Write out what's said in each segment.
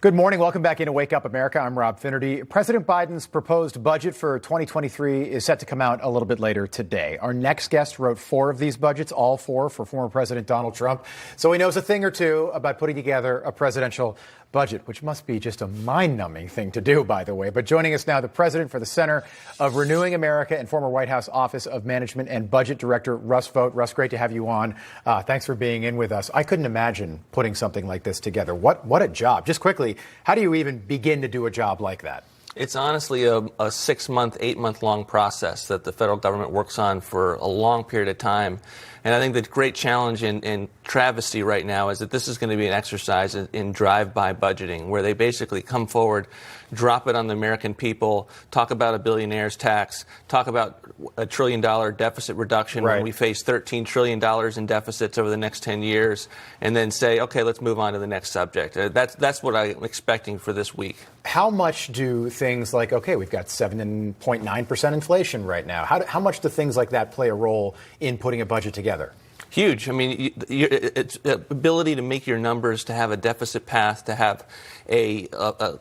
Good morning. Welcome back into Wake Up America. I'm Rob Finnerty. President Biden's proposed budget for 2023 is set to come out a little bit later today. Our next guest wrote 4 of these budgets, all 4 for former President Donald Trump. So he knows a thing or two about putting together a presidential budget, which must be just a mind-numbing thing to do, by the way. But joining us now, the president for the Center of Renewing America and former White House Office of Management and Budget Director, Russ Vought. Russ, great to have you on. Thanks for being in with us. I couldn't imagine putting something like this together. What a job. Just quickly, how do you even begin to do a job like that? It's honestly a 6-month, 8-month-long process that the federal government works on for a long period of time. And I think the great challenge in travesty right now is that this is going to be an exercise in drive-by budgeting, where they basically come forward, drop it on the American people, talk about a billionaire's tax, talk about a $1 trillion deficit reduction when we face $13 trillion in deficits over the next 10 years, and then say, okay, let's move on to the next subject. That's what I'm expecting for this week. How much do things like, okay, we've got 7.9% inflation right now. How much do things like that play a role in putting a budget together? Huge. I mean, it's ability to make your numbers, to have a deficit path, to have a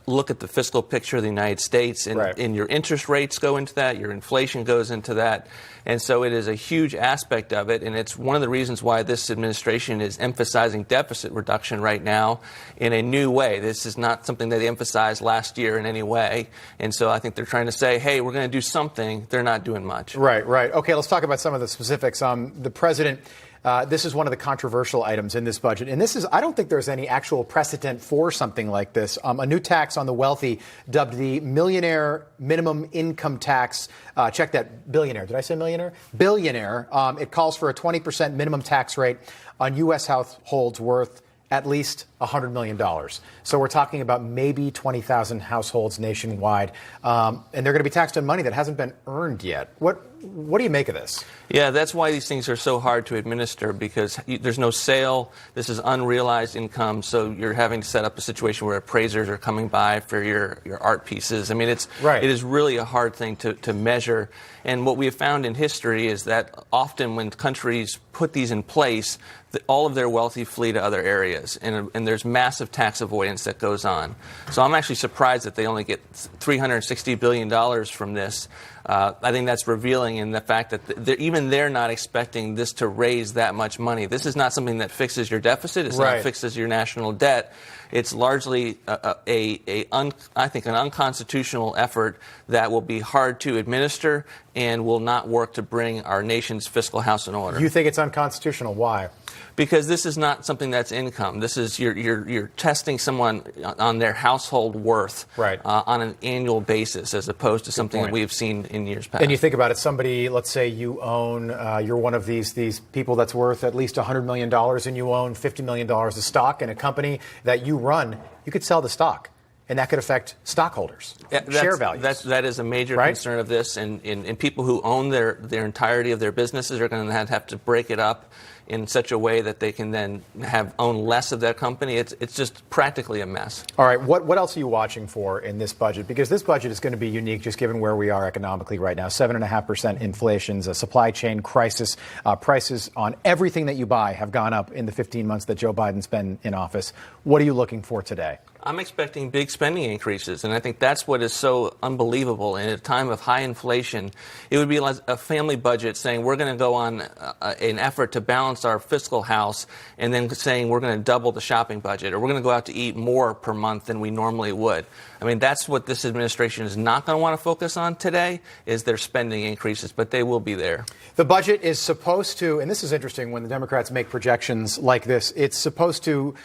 look at the fiscal picture of the United States, and your interest rates go into that, your inflation goes into that. And so it is a huge aspect of it, and it's one of the reasons why this administration is emphasizing deficit reduction right now in a new way. This is not something that they emphasized last year in any way. And so I think they're trying to say, hey, we're going to do something. They're not doing much. Right. Okay, let's talk about some of the specifics. The president... this is one of the controversial items in this budget. And I don't think there's any actual precedent for something like this. A new tax on the wealthy, dubbed the Millionaire Minimum Income Tax. Check that, billionaire. Did I say millionaire? Billionaire. It calls for a 20% minimum tax rate on U.S. households worth at least $100 million. So we're talking about maybe 20,000 households nationwide. And they're going to be taxed on money that hasn't been earned yet. What do you make of this? Yeah, that's why these things are so hard to administer, because there's no sale. This is unrealized income. So you're having to set up a situation where appraisers are coming by for your art pieces. I mean, it is really a hard thing to measure. And what we have found in history is that often when countries put these in place, all of their wealthy flee to other areas. And there's massive tax avoidance that goes on. So I'm actually surprised that they only get $360 billion from this. I think that's revealing in the fact that even they're not expecting this to raise that much money. This is not something that fixes your deficit. It's not fixes your national debt. It's largely I think, an unconstitutional effort that will be hard to administer and will not work to bring our nation's fiscal house in order. You think it's unconstitutional? Why? Because this is not something that's income. This is you're testing someone on their household worth on an annual basis, as opposed to something that we've seen in years past. And you think about it, somebody, let's say you own, you're one of these people that's worth at least $100 million, and you own $50 million of stock in a company that you run. You could sell the stock, and that could affect stockholders, share values. That is a major concern of this, and people who own their entirety of their businesses are going to have to break it up in such a way that they can then own less of that company. It's just practically a mess. All right, what else are you watching for in this budget? Because this budget is going to be unique, just given where we are economically right now. 7.5% inflation's a supply chain crisis. Prices on everything that you buy have gone up in the 15 months that Joe Biden's been in office. What are you looking for today? I'm expecting big spending increases, and I think that's what is so unbelievable. In a time of high inflation, it would be like a family budget saying we're going to go on an effort to balance our fiscal house, and then saying we're going to double the shopping budget, or we're going to go out to eat more per month than we normally would. I mean, that's what this administration is not going to want to focus on today, is their spending increases, but they will be there. The budget is supposed to, and this is interesting when the Democrats make projections like this, it's supposed to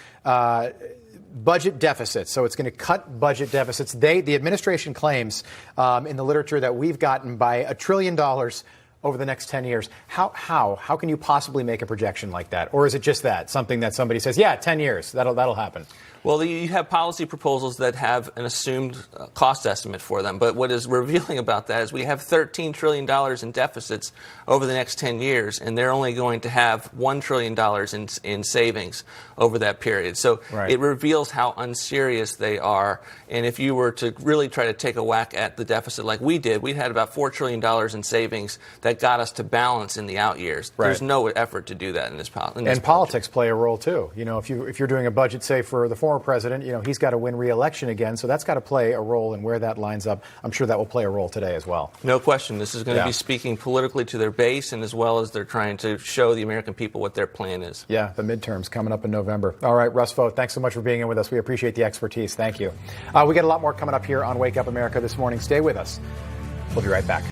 budget deficits. So it's going to cut budget deficits. The administration claims in the literature that we've gotten by $1 trillion over the next 10 years. How can you possibly make a projection like that? Or is it just something that somebody says, yeah, 10 years, that'll happen? Well, you have policy proposals that have an assumed cost estimate for them. But what is revealing about that is we have $13 trillion in deficits over the next 10 years, and they're only going to have $1 trillion in savings over that period. So it reveals how unserious they are. And if you were to really try to take a whack at the deficit like we did, we had about $4 trillion in savings that got us to balance in the out years. There's no effort to do that in this policy. And politics play a role, too. You know, if you're doing a budget, say, for the former former president, he's got to win re-election again, so that's got to play a role in where that lines up. I'm sure that will play a role today as well. No question. This is going to be speaking politically to their base, and as well as they're trying to show the American people what their plan is. Yeah, the midterms coming up in November. All right, Russ Vought, thanks so much for being in with us. We appreciate the expertise. Thank you. We got a lot more coming up here on Wake Up America this morning. Stay with us. We'll be right back.